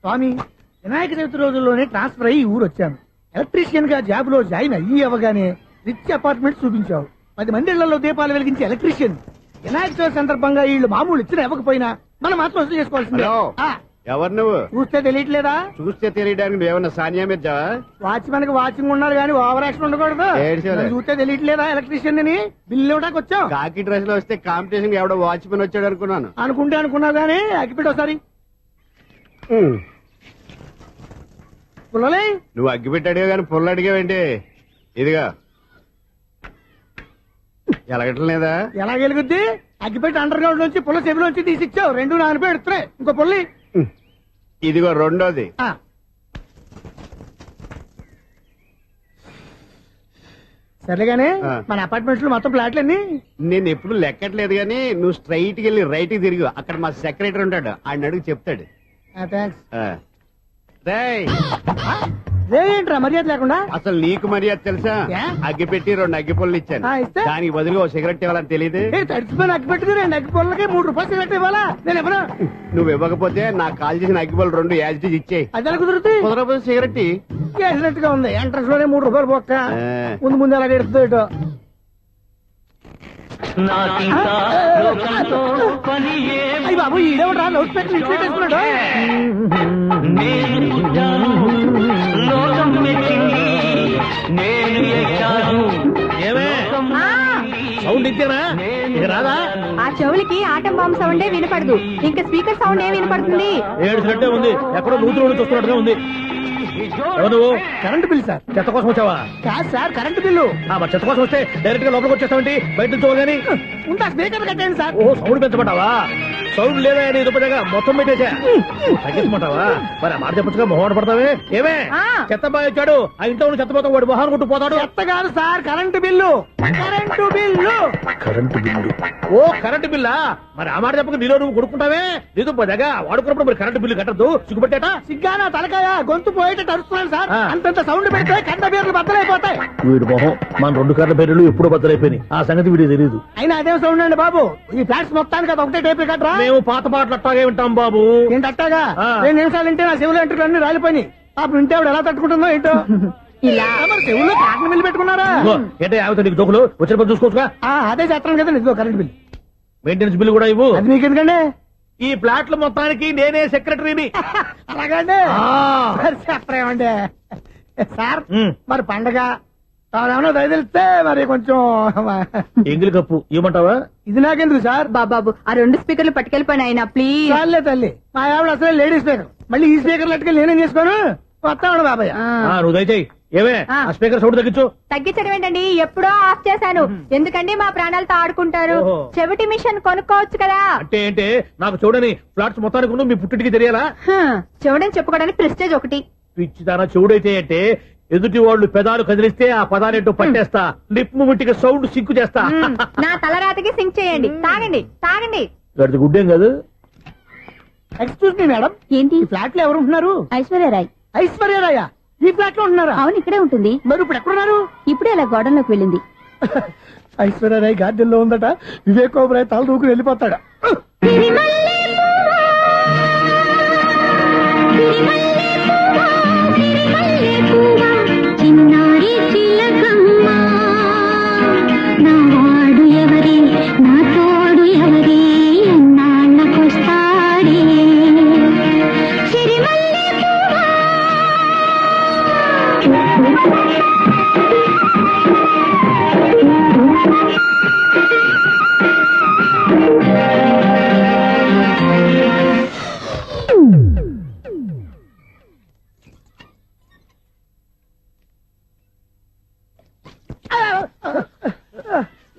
స్వామి, వినాయక చవితి రోజుల్లోనే ట్రాన్స్ఫర్ అయ్యి ఊరు వచ్చాను. ఎలక్ట్రీషియన్ గా జాబ్ లో జాయిన్ అయ్యి అవగానే రిచ్ అపార్ట్మెంట్ చూపించావు. 10 మంది ఇళ్లలో దీపాలు వెలిగించే ఎలక్ట్రీషియన్. వినాయక చవితి సందర్భంగా వీళ్ళు మామూలు ఇచ్చినా ఇవ్వకపోయినా మనం మాత్రం వసూలు చేసుకోవాల్సిందే. ఎవరు నువ్వు? చూస్తే తెలియట్లేదా? చూస్తే తెలియడానికి నువ్వేమన్నా సానియా మీర్జా? వాచ్మెన్ కి వాచింగ్ ఉన్నారు కానీ ఓవర్ యాక్షన్ ఉండకూడదు. చూస్తే తెలియట్లేదా ఎలక్ట్రీషియన్ అని? బిల్లు ఇవ్వడానికి వచ్చావు. కాకి డ్రెస్ లో వస్తే కాంపిటీషన్ ఎవడో వాచ్మెన్ వచ్చాడు అనుకున్నాను. అనుకున్నావు కానీ అగ్గిపెట్టి ఒకసారి పుల్లలే. నువ్వు అగ్గిపెట్టి అడిగా కానీ పుల్ల అడిగావేంటి? ఇదిగా ఎలగటం లేదా? ఎలా గెలుగుద్ది? అగ్గిపెట్టి అండర్ గ్రౌండ్ నుంచి పుల్ల చెవిలోంచి తీసిచ్చావు. 2 నానపై ఎడుతున్నాయి. ఇంకో పుల్లి ఇదిగో రెండోది. సరేగానే మన అపార్ట్మెంట్స్ లో మొత్తం ఫ్లాట్లు అన్ని నేను ఎప్పుడు లెక్కట్లేదు గానీ నువ్వు స్ట్రైట్ కి వెళ్ళి రైట్ కి తిరిగి అక్కడ మా సెక్రటరీ ఉంటాడు, ఆయన అడుగు చెప్తాడు. ఏంట్రా మర్యాద లేకుండా? అసలు నీకు మర్యాద తెలుసా? అగ్గి పెట్టి 2 అగ్గి పుల్లలు ఇచ్చాను, దానికి బదులు ఓ సిగరెట్ ఇవ్వాలని తెలియదు. తడిచిపోయిన అగ్గి పెట్టుకు 2 అగ్గి పుల్లలకి 3 రూపాయలు సిగరెట్ ఇవ్వాలా? నేను ఎవరు? నువ్వు ఇవ్వకపోతే నాకు కాల్ చేసిన అగ్గి పుల్లలు 2 యాజిటీస్ ఇచ్చేయి. అది ఎలా కుదురుతుంది? కుదరకపోతే సిగరెట్ వేసినట్టుగా ఉంది. ఎంట్రన్స్ లోనే 3 రూపాయలు పోక్క. ముందు ఎలా ఎడుతుంది? అయ్యి బాబు, ఈడేవడా లౌడ్ స్పీకర్ ఇన్స్టేట్ చేసుకున్నాడు? సౌండ్ ఇచ్చానా? రాదా? ఆ చెవులకి ఆటం బాంబు సౌండే వినపడదు, ఇంకా స్పీకర్ సౌండ్ ఏ వినపడుతుంది? ఏడుసినట్టే ఉంది. ఎక్కడో నూతులు చూస్తున్నట్టుగా ఉంది. ఎవరు? Current bill sir. చెత్త కోసం వచ్చావా? కాదు సార్, కరెంట్ బిల్లు. మరి చెత్త కోసం వస్తే డైరెక్ట్ గా లోపలికి వచ్చేస్తామంటే బయట నుంచి చూడగాని ఉంటా. స్పీకర్ కట్టండి సార్. ఓ, సౌండ్ పెంచమంటావా? సౌండ్ లేదా దుప్పగా మొత్తం పెట్టేసా. తగ్గించమంటావా? మరి ఆ మాట చెప్పచ్చుగా, మొహం పడతావే. ఏమే చెత్త బాగా వచ్చాడు, ఆ ఇంట్లో చెత్త పోతాం, వాడు మొహాన్ని కొట్టు పోతాడు. చెత్త కాదు sir, current bill. Current bill. Current bill. ఓ, కరెంటు బిల్లా? మరి ఆ మాట చెప్పక నీలో నువ్వు కొడుకుంటావే. నీతో పోదాగా వాడుకున్నప్పుడు మరి కరెంటు బిల్లు కట్టద్దు. సిగ్గుపెట్టేట? సిగ్గానా తలకాయ? గొంతు పోయేటట్టు అరుస్తున్నాను సార్. అంతంత సౌండ్ పెడితే కంట బీర్లు బద్దలైపోతాయి. వీడు మొహం మన 2 కర్ల బీర్లు ఎప్పుడో బద్దలైపోయినాయి. ఆ సంగతి వీడికి తెలియదు. అయినా అదే సౌండ్ అండి బాబు. ఈ ఫ్లాట్స్ మొత్తానికి అది ఒకటే టైప్ కట్టరా? మేము పాత పాటలు అట్టాగే వింటాం బాబు. ఏంటి అట్టాగా? 2 నిమిషాలు వింటే నా చెవులు ఎంటర్ అన్ని రాలిపోయినాయి. పాపం వింటే ఆవిడ ఎలా తట్టుకుంటుందో ఏంటో. ఇలా మరి చెవుల్లో కాటన్ బిల్లు పెట్టుకున్నారా? ఏంటో యావత నీకు దోకులు వచ్చిన పని చూసుకోవచ్చుగా. అదే చేస్తాను కదా. ఇదిగో కరెంట్ బిల్, మెయింటెనెన్స్ బిల్లు కూడా ఇవ్వు. అది మీకు ఎందుకండి? ఈ ఫ్లాట్ల మొత్తానికి నేనే సెక్రటరీని. అలాగండి. చెప్పరేమండి సార్? మరి పండగ ఏమన్నా దయదలిస్తే మరి కొంచెం ఎంగిలి కప్పు ఇవ్వమంటావా? ఇది నాకెందుకు సార్? బాబాబు, ఆ 2 స్పీకర్లు పట్టుకెళ్ళిపోయిన ఆయన ప్లీజ్. చాలే తల్లి, మా ఆవిడ అసలే లేడీ స్పీకర్. మళ్ళీ ఈ స్పీకర్లు అట్టుకెళ్ళి నేనేం చేసుకోను? వస్తాను బాబాయ్. నువ్వు దయచేయి. ఏమే ఆ స్పీకర్ సౌండ్ తగ్గించు. తగ్గించడం ఏంటండి? ఎప్పుడో ఆఫ్ చేశాను. ఎందుకండి మా ప్రాణాలతో ఆడుకుంటారు? చెవిటి మిషన్ కొనుక్కోవచ్చు కదా. అంటే ఏంటే? నాకు చూడని ఫ్లాట్స్ మొత్తానికి మీ పుట్టింటికి తెలియాలా? చెవుడని చెప్పుకోవడానికి ప్రెస్టేజ్ ఒకటి. పిచ్చిదానా చెవుడైతే అంటే ఎదుటి వాళ్ళు పెదాలు కదిలిస్తే ఆ పదాలేంటో పట్టేస్తా. లిప్ ముట్టికి సౌండ్ సింకు చేస్తా. నా తలరాతకి సింక్ చేయండి. తాగండి తాగండి. గడిది గుడ్డేం కాదు. ఎక్స్క్యూజ్ మీ మేడం, ఏంటి ఫ్లాట్ లో ఎవరు ఉంటున్నారు? ఐశ్వర్యరాయ్. ఐశ్వర్యరాయ ఈ ఫ్లాట్ లో ఉంటున్నారా? అవును, ఇక్కడే ఉంటుంది. మరి ఇప్పుడు ఎక్కడున్నారు? ఇప్పుడే అలా గోడంలోకి వెళ్ళింది. ఐశ్వర్యరాయ్ గార్డెన్ లో ఉందట. వివేక్ ఓబరాయ్ తల దూకుని వెళ్ళిపోతాడా?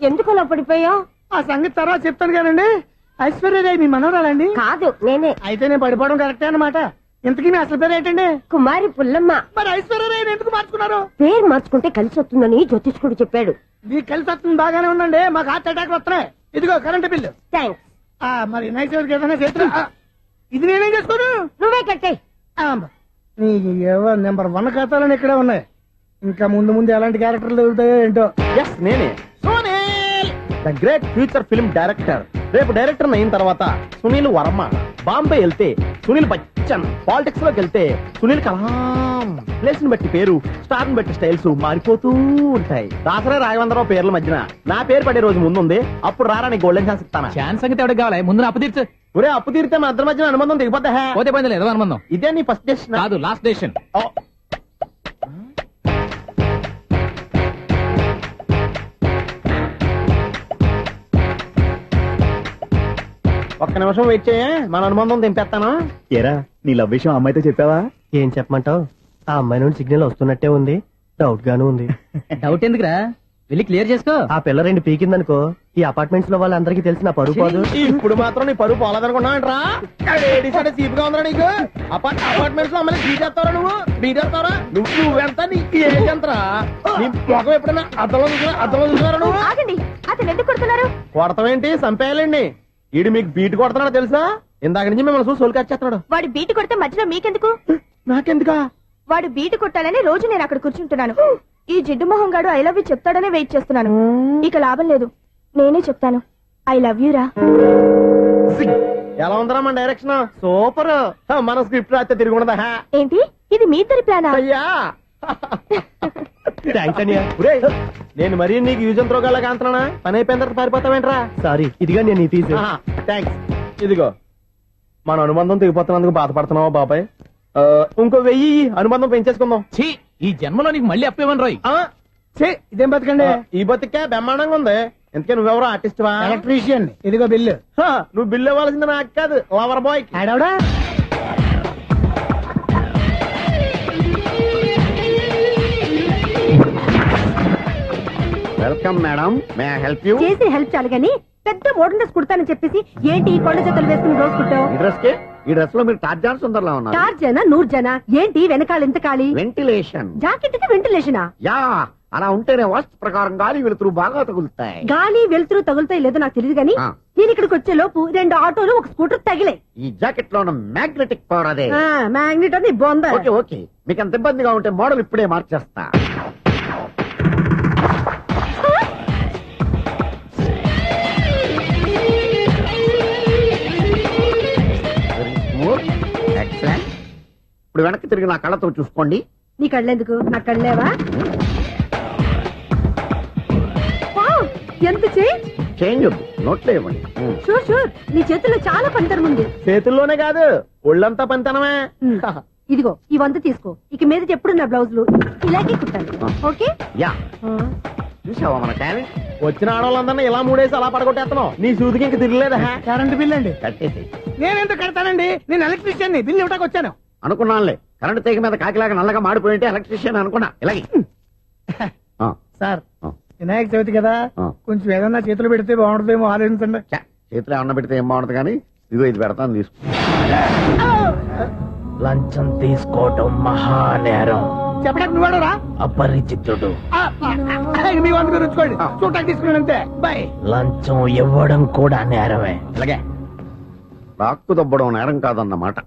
ఎందుకు అలా పడిపోయావు? ఆ సంగతి తర్వాత చెప్తాను కానండి. ఐశ్వర్యరాయ్ మీ మనవరాలండి? కాదు, నేనే. అయితే నేను పడిపోవడం కరెక్టే అన్నమాట. ఇంతకీ మీ అసలు పేరు ఏంటండి? కుమారి పుల్లమ్మ. మరి ఐశ్వర్యరాయ్ ఎందుకు మార్చుకున్నారు? పేరు మార్చుకుంటే కలిసి వస్తుందని జ్యోతిష్కుడు చెప్పాడు. మీకు కలిసి వస్తుంది బాగానే ఉందండి. మాకు హార్ట్ అటాక్ వస్తున్నాయి. ఇదిగో కరెంట్ బిల్లు. థ్యాంక్స్. మరి నైట్ ఏదైనా చేతులు ఇది నేనేం చేసుకోను? నువ్వే కట్టాయి. నెంబర్ 1 ఖాతాలని ఇక్కడే ఉన్నాయి. ఇంకా ముందు ముందు ఎలాంటి క్యారెక్టర్లు దొరుకుతాయో ఏంటో. నేనే the great future film director. రేపు డైరెక్టర్ అయిన తర్వాత సునీల్ వర్మ బాంబే వెళ్తే సునీల్ క్వశ్చన్. పాలిటిక్స్ లోకి వెళ్తే సునీల్ కలాం ప్లేస్ ని బట్టి పేరు, స్టార్ ని బట్టి స్టైల్స్ మారిపోతూ ఉంటాయి. దాసరా రాఘవేంద్రరావు పేర్ల మధ్యన నా పేరు పడే రోజు ముందుంది. అప్పుడు రారా నీ గోల్డెన్ ఛాన్స్ ఇస్తానా? ఛాన్స్ సంగతి ఎవరికి కావాలి, ముందు అప్పు తీర్చు. ఒరే అప్పు తీరితే మన ఇద్దరి మధ్యన అనుబంధం దిగిపోతా. పోతే పోయింది లేదు అనుబంధం. ఇదే నీ ఫస్ట్ డెస్టినేషన్ కాదు, లాస్ట్ డెసిషన్. ఒక్క నిమిషం వెయిట్ చేయ, మన అనుబంధం దింపేస్తాను. ఏరా నీ లవ్ విషయం అమ్మాయితో చెప్పావా? ఏం చెప్పమంటావు? ఆ అమ్మాయి నుండి సిగ్నల్ వస్తున్నట్టే ఉంది, డౌట్ గాను ఉంది. డౌట్ ఎందుకురా, వెళ్ళి క్లియర్ చేసుకో. ఆ పిల్ల రెండు పీకిందనుకో, ఈ అపార్ట్మెంట్స్ లో వాళ్ళందరికీ తెలిసి నా పరువు పోదు. ఇప్పుడు మాత్రం నీ పరువు పోలేదనుకున్నావంటరా? సీపుగా ఉందా నీకు? అపార్ట్మెంట్స్ లో అమ్మాయి బీటేస్తావరా? బీటేస్తావరా? నువ్వెంత, నీ ఏజ్ ఎంతరా? నీ మొఖం ఎప్పుడైనా అద్దంలో చూసారా నువ్వు? ఆగండి, అతను ఎందుకు కొడుతున్నారు? కొడతామేంటి, చంపేయాలండి. ఈడు మీకు బీట్ కొడుతున్నాడు తెలుసా? ఇందాక నుంచి మిమ్మల్ని చూసి సోల్కొచ్చేస్తున్నాడు. వాడు బీటు కొడితే మధ్యలో మీకెందుకు? నాకెందుకా? వాడు బీటు కొట్టాలని రోజు నేను అక్కడ కూర్చుంటున్నాను. ఈ జిడ్డు మొహం గాడు ఐ లవ్ యూ చెప్తాడనే వెయిట్ చేస్తున్నాను. ఇక లాభం లేదు, నేనే చెప్తాను ఐ లవ్ యూ రా. ఎలా ఉందరా మన డైరెక్షన్? సూపర్. మన స్క్రిప్ట్ రాస్తే తిరిగి ఉండదా? ఏంటి ఇది మీ ఇద్దరి ప్లానా? అయ్యా థ్యాంక్స్ అనియా. నేను మరీ నీకు యూజ్ ఎంతో గల్లాగా అంటున్నా. పని అయిపోయిన తర్వాత పారిపోతావేంట్రా? సారీ, ఇదిగా నేను ఈ ఫీజు. థ్యాంక్స్. ఇదిగో మన అనుబంధం తెగిపోతున్నందుకు బాధపడుతున్నావా బాబాయ్? ఇంకో 1000 అనుబంధం పెంచేసుకుందాం. ఛీ, ఈ జన్మలో నీకు మళ్ళీ అప్పేమని రాయి. ఇదేం బతకండి? ఈ బతికే బ్రహ్మాండంగా ఉంది. ఎందుకే నువ్వెవరో ఆర్టిస్ట్ వా? ఎలక్ట్రీషియన్. ఇదిగో బిల్లు. నువ్వు బిల్లు ఇవ్వాల్సింది నాకు కాదు, లవర్ బాయ్. ఆడవడా? Welcome madam, may I help you? చేసి హెల్ప్ చాలు గాని పెద్ద మోడల్ డ్రెస్ కుడతానని చెప్పేసి ఏంటి ఈ కొండ జతలు వేసుకుని రోజు కుట్టావు? ఈ డ్రెస్ లో మీరు టార్జాన్ సుందర్లా ఉన్నారు. 4 జన 100 జన ఏంటి వెనకాల ఎంత ఖాళీ? వెంటిలేషన్. జాకెట్ కి వెంటిలేషనా? యా, అలా ఉంటేనే వాస్తు ప్రకారం గాలి వెలుతురు బాగా తగులుతాయి. గాలి వెలుతురు తగులుతాయి లేదో నాకు తెలియదు గాని నేను ఇక్కడికి వచ్చే లోపు 2 ఆటోలు ఒక స్కూటర్ తగిలాయి. ఈ జాకెట్ లో ఉన్న మ్యాగ్నెటిక్ పవర్ అదే. మ్యాగ్నెట్ అని బొంద. ఓకే ఓకే, మీకు అంత ఇబ్బందిగా ఉంటే మోడల్ ఇప్పుడే మార్చేస్తా. ఎక్సలెంట్. ఇప్పుడు వెనక్కి తిరిగి నా కళ్ళతో చూసుకోండి. నీ కళ్ళెందుకు, నా కళ్ళేవా? ఎంత చేంజ్ వద్దు, నోట్లో ఇవ్వండి. షూర్ షూర్, నీ చేతుల్లో చాలా పనితనం ఉంది. చేతుల్లోనే కాదు, ఒళ్ళంతా పనితనమే. ఇదిగో ఈ 100 తీసుకో. ఇక మీద ఎప్పుడు నా బ్లౌజులు ఇలాగే కుట్టాను. ఓకే? యా, చూసావా మన టాలెంట్? వచ్చిన ఆడవాళ్ళందరినీ ఇలా మూడేసి అలా పడగొట్టేస్తున్నావు. నీ సూదికి ఇంక తిరగలేదా? కరెంట్ బిల్ అండి. కట్టేసి. నేనెందుకు కడతానండి? నేను ఎలక్ట్రీషియన్ ని, బిల్ ఇవ్వడానికి వచ్చాను. అనుకున్నానులే, కరెంట్ తీగ మీద కాకిలాగా నల్లగా మాడిపోయింటే ఎలక్ట్రీషియన్ అనుకున్నా. ఇలాగే సార్, వినాయక చవితి కదా, కొంచెం ఏదన్నా చేతులు పెడితే బాగుంటుందేమో ఆలోచించండి. చేతిలో ఏమన్నా పెడితే ఏం బాగుంటుంది కానీ ఇదిగో ఇది పెడతాను, తీసుకో. లంచం తీసుకోవటం మహానేరం. చెప్పడానికి నువ్వాడరా? అపరిచితుడు. మీ వంద మీరు ఉంచుకోండి, చూడటానికి తీసుకున్నాను అంతే. బాయ్. లంచం ఇవ్వడం కూడా నేరమే. ఇలాగే రాక్కు దబ్బడం నేరం కాదన్నమాట.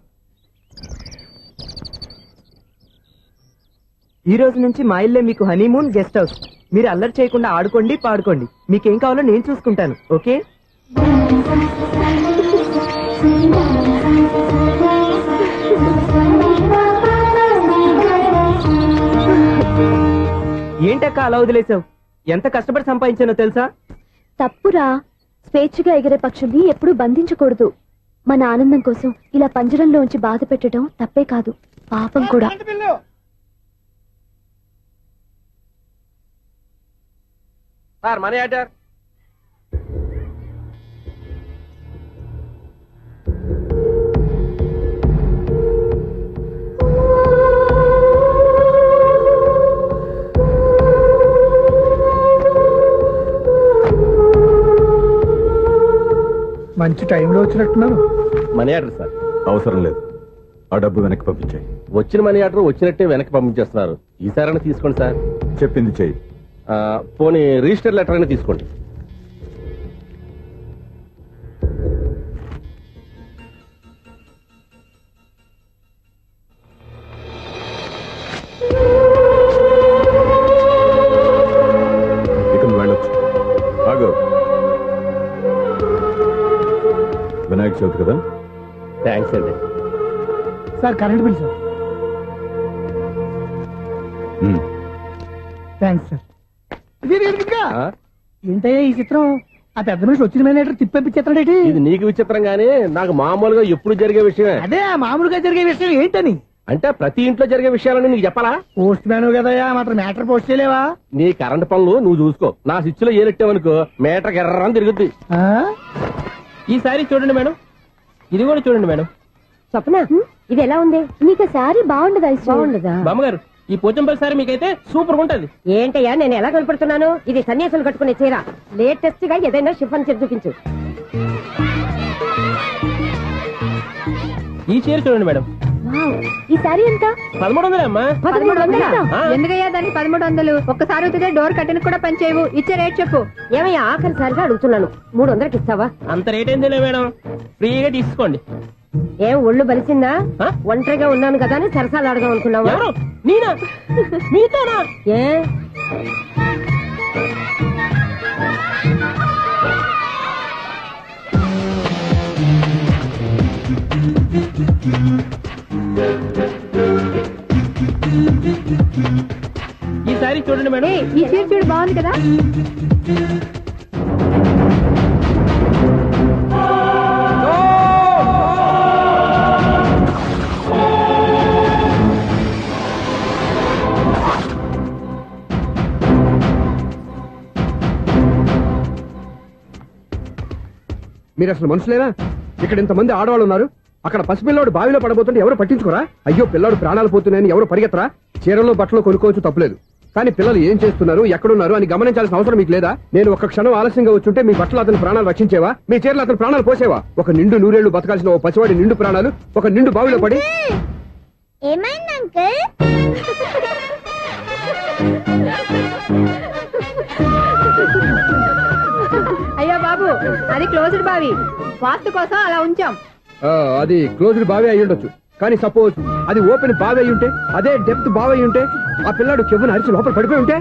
ఈ రోజు నుంచి మా ఇల్లే మీకు హనీమూన్ గెస్ట్ హౌస్. మీరు అల్లరి చేయకుండా ఆడుకోండి, పాడుకోండి. మీకేం కావాలో నేను చూసుకుంటాను. ఓకే? ఏంటక్క అలా వదిలేసావు? ఎంత కష్టపడి సంపాదించానో తెలుసా? తప్పురా, స్వేచ్ఛగా ఎగిరే పక్షుల్ని ఎప్పుడూ బంధించకూడదు. మన ఆనందం కోసం ఇలా పంజరంలోంచి బాధ పెట్టడం తప్పే కాదు, పాపం కూడా. Sir, money order. మంచి టైంలో వచ్చినట్టున్నాను. Money order sir. అవసరం లేదు, ఆ డబ్బు వెనక్కి పంపించాయి. వచ్చిన మనీ ఆర్డర్ వచ్చినట్టే వెనక్కి పంపించేస్తున్నారు. ఈసారైనా తీసుకోండి సార్. చెప్పింది చెయ్యి. పోనీ రిజిస్టర్ లెటర్ అయినా తీసుకోండి. ఇక నువ్వు వెళ్ళొచ్చు. ఆగు. వినాయక చవితి కదా, థ్యాంక్స్ అండి. Sir current bill sir. Thanks sir. ఏంటయ్యా ఈ చిత్రం? ఆ పెద్ద మనిషి వచ్చిన మేనేటర్ తిప్పించేస్తాడేటి? ఇది నీకు విచిత్రం గానీ నాకు మామూలుగా ఎప్పుడు జరిగే విషయమే. అదే మామూలుగా జరిగే విషయం ఏంటని? అంటే ప్రతి ఇంట్లో జరిగే విషయాలని నీకు చెప్పాలా? పోస్ట్ మ్యాన్ కదయ్యా, మాత్రం మ్యాటర్ పోస్ట్ చేయలేవా? నీ కరెంట్ పనులు నువ్వు చూసుకో. నా స్విచ్ లో ఏలెట్టావనుకో మీటర్ ఎర్రని తిరుగుద్ది. ఈసారి చూడండి మేడం, ఇది కూడా చూడండి మేడం. చెప్పనా ఇది ఎలా ఉంది? నీకు శారీ బాగుండదా? బాగుండదా? బామ్మగారు ఈ పోచంపల్లి సారి మీకైతే సూపర్ ఉంటది. ఏంటయ్యా నేను ఎలా కనపడుతున్నాను? ఇది సన్యాసులు కట్టుకునే చీర. లేటెస్ట్ గా ఏదైనా షిఫన్ చీర చూపించు. ఈ చీర చూడండి మేడం, ఈ శారీ ఎంత? 1300 అమ్మా. 1300? ఎందుకయ్యా దానికి 1300? ఒక్కసారి అవుతుందే డోర్ కట్టిన కూడా పనిచేయవు. ఇచ్చే రేట్ చెప్పు. ఏమయ్యా ఆఖరిసారిగా అడుగుతున్నాను, 300కి ఇస్తావా? అంత రేట్ ఏందిలే మేడం, ఫ్రీగా తీసుకోండి. ఏం ఒళ్ళు బలిసిందా? ఆ? ఒంటరిగా ఉన్నాను కదా అని సరసాలు అడగా అనుకున్నావా? ఎవరు? నేనా? మీతోనా? ఏ ఈ సారీ చూడండి మేడం. ఈ చీర చూడు బాగుంది కదా. మీరు అసలు మనుషులేనా? ఇక్కడ ఇంతమంది ఆడవాళ్ళు ఉన్నారు, అక్కడ పసిపిల్లాడు బావిలో పడబోతుంటే ఎవరు పట్టించుకోరా? అయ్యో పిల్లాడు ప్రాణాలు పోతున్నాయని ఎవరు పరిగెత్తరా? చీరలో బట్టలు కొనుక్కోవచ్చు, తప్పులేదు. కానీ పిల్లలు ఏం చేస్తున్నారు, ఎక్కడున్నారు అని గమనించాల్సిన అవసరం మీకు లేదా? నేను ఒక్క క్షణం ఆలస్యంగా వచ్చుంటే మీ బట్టలు అతని ప్రాణాలు రక్షించేవా? మీ చీరలు అతని ప్రాణాలు పోసేవా? ఒక నిండు నూరేళ్లు బతకాల్సిన ఓ పసివాడి నిండు ప్రాణాలు ఒక నిండు బావిలో పడి. ఏమైంది అంకుల్? అయ్యో బాబు, అది క్లోజ్డ్ బావి, వాస్తు కోసం అలా ఉంచాం. అది క్లోజ్డ్ బావి అయి ఉండొచ్చు, కానీ సపోజ్ అది ఓపెన్ బావి అయి ఉంటే, అదే డెప్త్ బావి అయి ఉంటే, ఆ పిల్లాడు చెవును అరిచి లోపల పడిపోయి ఉంటే?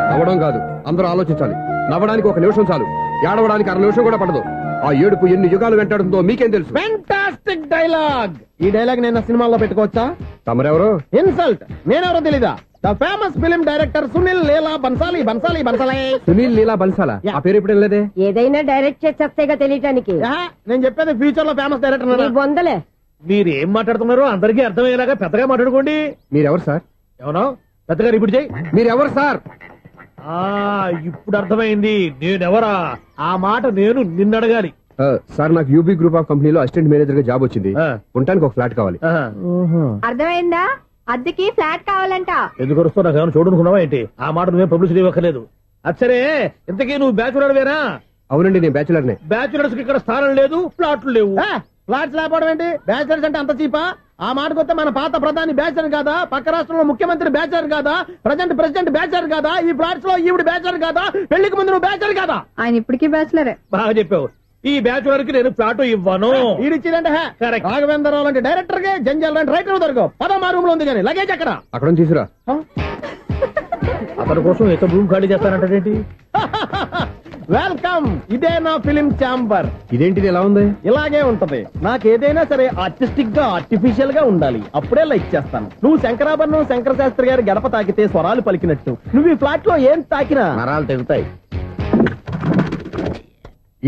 నవ్వడం కాదు, అందరూ ఆలోచించాలి. నవ్వడానికి 1 నిమిషం చాలు, ఏడవడానికి 1/2 నిమిషం కూడా పడదు. ఆ ఏడుపు ఎన్ని యుగాలు వెంటాడుతుందో మీకేం తెలుసు? Fantastic dialogue. ఈ డైలాగ్ నేను సినిమాల్లో పెట్టుకోవచ్చా? తమరెవరు? ఇన్సల్ట్. నేనెవరో తెలీదా? The famous film director Sunil Leela Bansali. Sunil Leela బన్సాలా? ఆ పేరు ఇప్పుడు లేదే. ఏదైనా డైరెక్ట్ చేసేస్తేగా తెలియటానికి. నేను చెప్పేది ఫ్యూచర్ లో ఫేమస్ నీ డైరెక్టర్. బొందలే. మీరు ఏం మాట్లాడుతున్నారో అందరికీ అర్థమయ్యేలాగా పెద్దగా మాట్లాడుకోండి. మీరెవరు సార్? ఏమన్నా పెద్దగా రిపీట్ చేయి. మీరెవరు సార్? ఇప్పుడు అర్థమైంది నేనెవరా. ఆ మాట నేను నిన్ను అడగాలి. సార్, నాకు యూబీ గ్రూప్ ఆఫ్ కంపెనీలో అసిస్టెంట్ మేనేజర్ గా జాబ్ వచ్చింది. ఉండటానికి ఒక ఫ్లాట్ కావాలి. అర్థమైందా? అద్దెకి ఫ్లాట్ కావాలంట. ఎందుకు వస్తావు? నాకు ఏమైనా చూడనుకున్నావా ఏంటి? ఆ మాట నువ్వే పబ్లిసిటీ ఇవ్వక్కర్లేదు. అచ్చరే, ఇంతకీ నువ్వు బ్యాచులర్ వేరా? అవునండి, నేను బ్యాచులర్నే. బ్యాచులర్స్ కి ఇక్కడ స్థానం లేదు, ఫ్లాట్లు లేవు. ఫ్లాట్స్ లేకపోవడం ఏంటి? బ్యాచిలర్స్ అంటే అంత చీపా? ఆ మాటకొస్తే మన పాత ప్రధాని బ్యాచర్ కాదా? పక్క రాష్ట్రంలో ముఖ్యమంత్రి బ్యాచర్ కాదా? ప్రెసిడెంట్ బ్యాచర్ కాదా? ఈ ఫ్లాట్స్ లో ఈవిడ బ్యాచర్ కాదా? పెళ్లికి ముందు నువ్వు బ్యాచర్ కాదా? ఆయన ఇప్పటికీ బ్యాచులరే. బాగా చెప్పావు. ఈ బ్యాచులర్ కి నేను ఫ్లాట్ ఇవ్వను. ఈడిచ్చిందంటే రాఘవేంద్రరావు లాంటి డైరెక్టర్ కి, జంజాల్ లాంటి రైటర్ దొరకవు. 10 రూమ్ లో ఉంది కానీ లగేజ్ అక్కడ. అక్కడ తీసుకురా. అతని కోసం ఎంత రూమ్ ఖాళీ చేస్తానంటే వెల్కమ్. ఇదే నా ఫిలిం ఛాంబర్. ఇదేంటిది ఎలా ఉంది? ఇలాగే ఉంటది. నాకు ఏదైనా సరే ఆర్టిస్టిక్ గా, ఆర్టిఫిషియల్ గా ఉండాలి. అప్పుడే లైక్ చేస్తాను. నువ్వు శంకరాభరణం శంకర శాస్త్రి గారి గడప తాకితే స్వరాలు పలికినట్టు నువ్వు ఈ ఫ్లాట్ లో ఏం తాకినా నరాలు తెగుతాయి.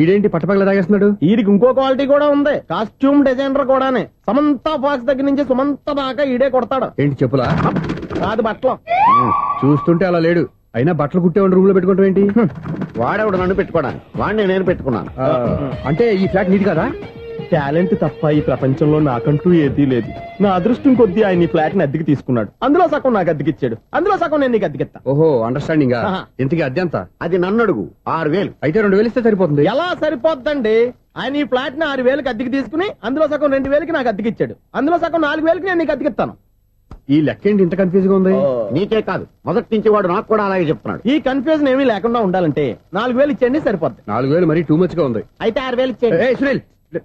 ఈడేంటి పట్టపగల తాగేస్తున్నాడు? వీడికి ఇంకో క్వాలిటీ కూడా ఉంది. కాస్ట్యూమ్ డిజైనర్ కూడానే. సమంత ఫాక్స్ దగ్గర నుంచి సుమంత దాకా ఈడే కొడతాడు. ఏంటి చెప్పులా? కాదు బట్టలు. చూస్తుంటే అలా లేడు. అయినా బట్టలు కుట్టేవాడి రూమ్ లో పెట్టుకుంటాం ఏంటి? వాడేవాడు నన్ను పెట్టుకోవడానికి, వాడిని నేను పెట్టుకున్నాను. అంటే ఈ ఫ్లాట్ నీది కదా? టాలెంట్ తప్ప ఈ ప్రపంచంలో నాకంటూ ఏదీ లేదు. నా అదృష్టం కొద్దీ ఆయన ఈ ఫ్లాట్ ని అద్దెకి తీసుకున్నాడు. అందులో సగం నాకు అద్దెకిచ్చాడు, అందులో సగం నేను నీకు అద్దెకిస్తా. ఓహో, అండర్స్టాండింగ్. ఇంతకీ అద్దె ఎంత? అది నన్ను అడుగు. 6000. అయితే 2000 ఇస్తే సరిపోతుంది. ఎలా సరిపోద్దండి? ఆయన ఈ ఫ్లాట్ ని 6000కి అద్దెకి తీసుకుని అందులో సగం 2000కి నాకు అద్దెకిచ్చాడు, అందులో సగం 4000కి నేను నీకు అద్దెకిస్తాను. ఈ లెక్క ఏంటి ఇంత కన్ఫ్యూజ్ గా ఉంది? నీకే కాదు, మొదటి నుంచి వాడు నాకు కూడా అలాగే చెప్తున్నాడు. ఈ కన్ఫ్యూజన్ ఏమీ లేకుండా ఉండాలంటే 4000 ఇచ్చేయండి, సరిపోద్ది. 4000 మరీ టూ మచ్ గా ఉంది. అయితే 6000 ఇచ్చేయండి. సునీల్,